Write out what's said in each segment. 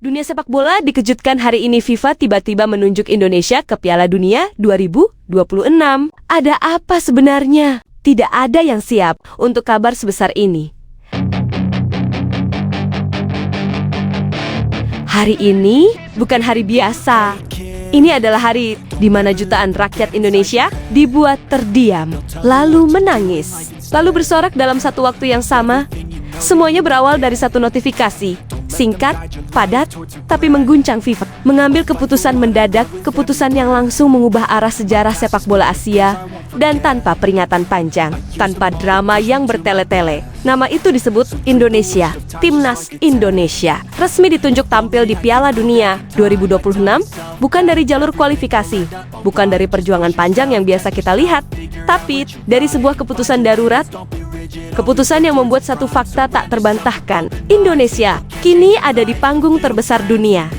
Dunia sepak bola dikejutkan hari ini. FIFA tiba-tiba menunjuk Indonesia ke Piala Dunia 2026. Ada apa sebenarnya? Tidak ada yang siap untuk kabar sebesar ini. Hari ini bukan hari biasa. Ini adalah hari di mana jutaan rakyat Indonesia dibuat terdiam, lalu menangis, lalu bersorak dalam satu waktu yang sama. Semuanya berawal dari satu notifikasi, singkat, padat, tapi mengguncang FIFA. Mengambil keputusan mendadak, keputusan yang langsung mengubah arah sejarah sepak bola Asia, dan tanpa peringatan panjang, tanpa drama yang bertele-tele. Nama itu disebut Indonesia. Timnas Indonesia resmi ditunjuk tampil di Piala Dunia 2026, bukan dari jalur kualifikasi, bukan dari perjuangan panjang yang biasa kita lihat, tapi dari sebuah keputusan darurat. Keputusan yang membuat satu fakta tak terbantahkan. Indonesia kini ada di panggung terbesar dunia.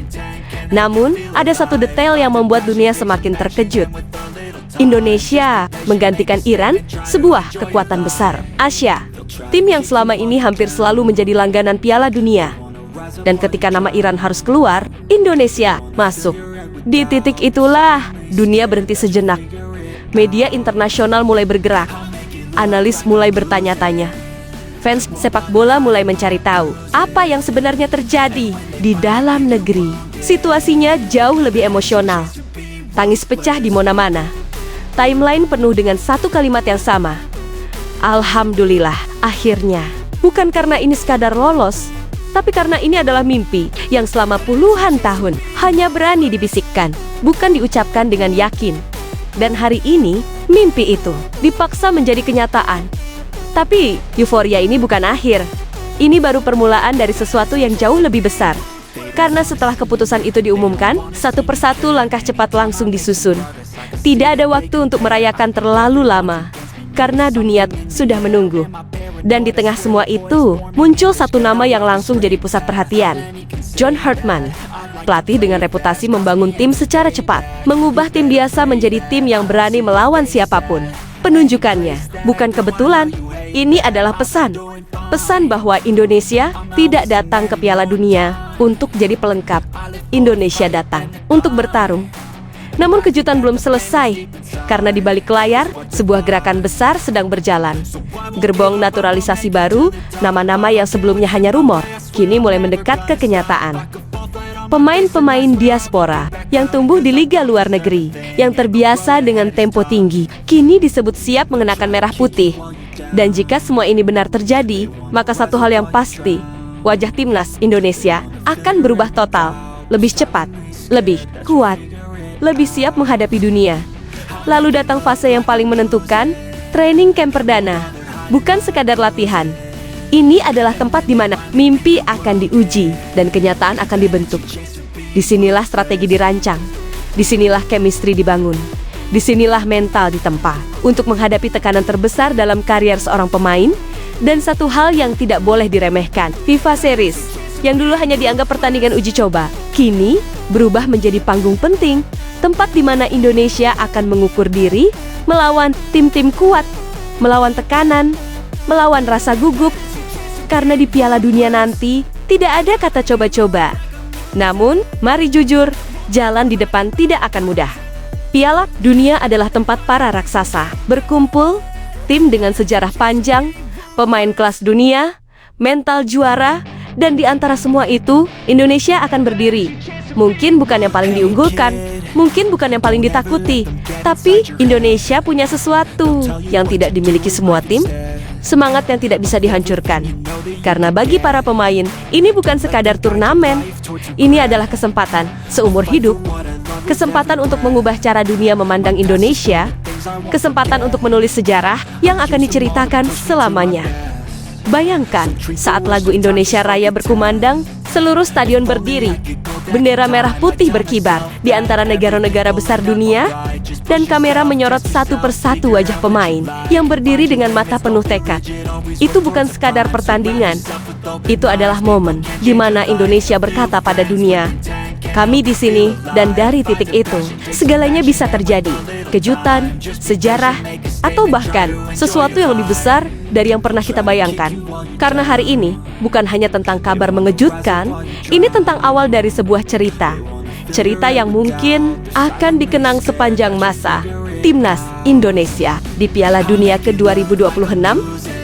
Namun, ada satu detail yang membuat dunia semakin terkejut. Indonesia menggantikan Iran, sebuah kekuatan besar Asia. Tim yang selama ini hampir selalu menjadi langganan Piala Dunia. Dan ketika nama Iran harus keluar, Indonesia masuk. Di titik itulah, dunia berhenti sejenak. Media internasional mulai bergerak. Analis mulai bertanya-tanya. Fans sepak bola mulai mencari tahu apa yang sebenarnya terjadi di dalam negeri. Situasinya jauh lebih emosional. Tangis pecah di mana-mana. Timeline penuh dengan satu kalimat yang sama. Alhamdulillah, akhirnya. Bukan karena ini sekadar lolos, tapi karena ini adalah mimpi yang selama puluhan tahun hanya berani dibisikkan, bukan diucapkan dengan yakin. Dan hari ini, mimpi itu dipaksa menjadi kenyataan. Tapi, euforia ini bukan akhir. Ini baru permulaan dari sesuatu yang jauh lebih besar. Karena setelah keputusan itu diumumkan, satu persatu langkah cepat langsung disusun. Tidak ada waktu untuk merayakan terlalu lama, karena dunia sudah menunggu. Dan di tengah semua itu, muncul satu nama yang langsung jadi pusat perhatian. John Herdman. Pelatih dengan reputasi membangun tim secara cepat, mengubah tim biasa menjadi tim yang berani melawan siapapun. Penunjukannya bukan kebetulan, ini adalah pesan. Pesan bahwa Indonesia tidak datang ke Piala Dunia untuk jadi pelengkap. Indonesia datang untuk bertarung. Namun kejutan belum selesai, karena di balik layar, sebuah gerakan besar sedang berjalan. Gerbong naturalisasi baru, nama-nama yang sebelumnya hanya rumor, kini mulai mendekat ke kenyataan. Pemain-pemain diaspora yang tumbuh di liga luar negeri, yang terbiasa dengan tempo tinggi, kini disebut siap mengenakan merah putih. Dan jika semua ini benar terjadi, maka satu hal yang pasti, wajah timnas Indonesia akan berubah total, lebih cepat, lebih kuat, lebih siap menghadapi dunia. Lalu datang fase yang paling menentukan, training camp perdana, bukan sekadar latihan. Ini adalah tempat di mana mimpi akan diuji dan kenyataan akan dibentuk. Disinilah strategi dirancang, disinilah chemistry dibangun, disinilah mental ditempa untuk menghadapi tekanan terbesar dalam karier seorang pemain. Dan satu hal yang tidak boleh diremehkan, FIFA Series, yang dulu hanya dianggap pertandingan uji coba, kini berubah menjadi panggung penting, tempat di mana Indonesia akan mengukur diri, melawan tim-tim kuat, melawan tekanan, melawan rasa gugup. Karena di Piala Dunia nanti, tidak ada kata coba-coba. Namun, mari jujur, jalan di depan tidak akan mudah. Piala Dunia adalah tempat para raksasa berkumpul, tim dengan sejarah panjang, pemain kelas dunia, mental juara, dan di antara semua itu, Indonesia akan berdiri. Mungkin bukan yang paling diunggulkan, mungkin bukan yang paling ditakuti, tapi Indonesia punya sesuatu yang tidak dimiliki semua tim. Semangat yang tidak bisa dihancurkan. Karena bagi para pemain, ini bukan sekadar turnamen. Ini adalah kesempatan seumur hidup. Kesempatan untuk mengubah cara dunia memandang Indonesia. Kesempatan untuk menulis sejarah yang akan diceritakan selamanya. Bayangkan, saat lagu Indonesia Raya berkumandang, seluruh stadion berdiri. Bendera merah putih berkibar di antara negara-negara besar dunia, dan kamera menyorot satu persatu wajah pemain yang berdiri dengan mata penuh tekad. Itu bukan sekadar pertandingan. Itu adalah momen di mana Indonesia berkata pada dunia, kami di sini, dan dari titik itu, segalanya bisa terjadi. kejutan, sejarah, atau bahkan sesuatu yang lebih besar dari yang pernah kita bayangkan. Karena hari ini bukan hanya tentang kabar mengejutkan, ini tentang awal dari sebuah cerita. Cerita yang mungkin akan dikenang sepanjang masa. Timnas Indonesia di Piala Dunia ke-2026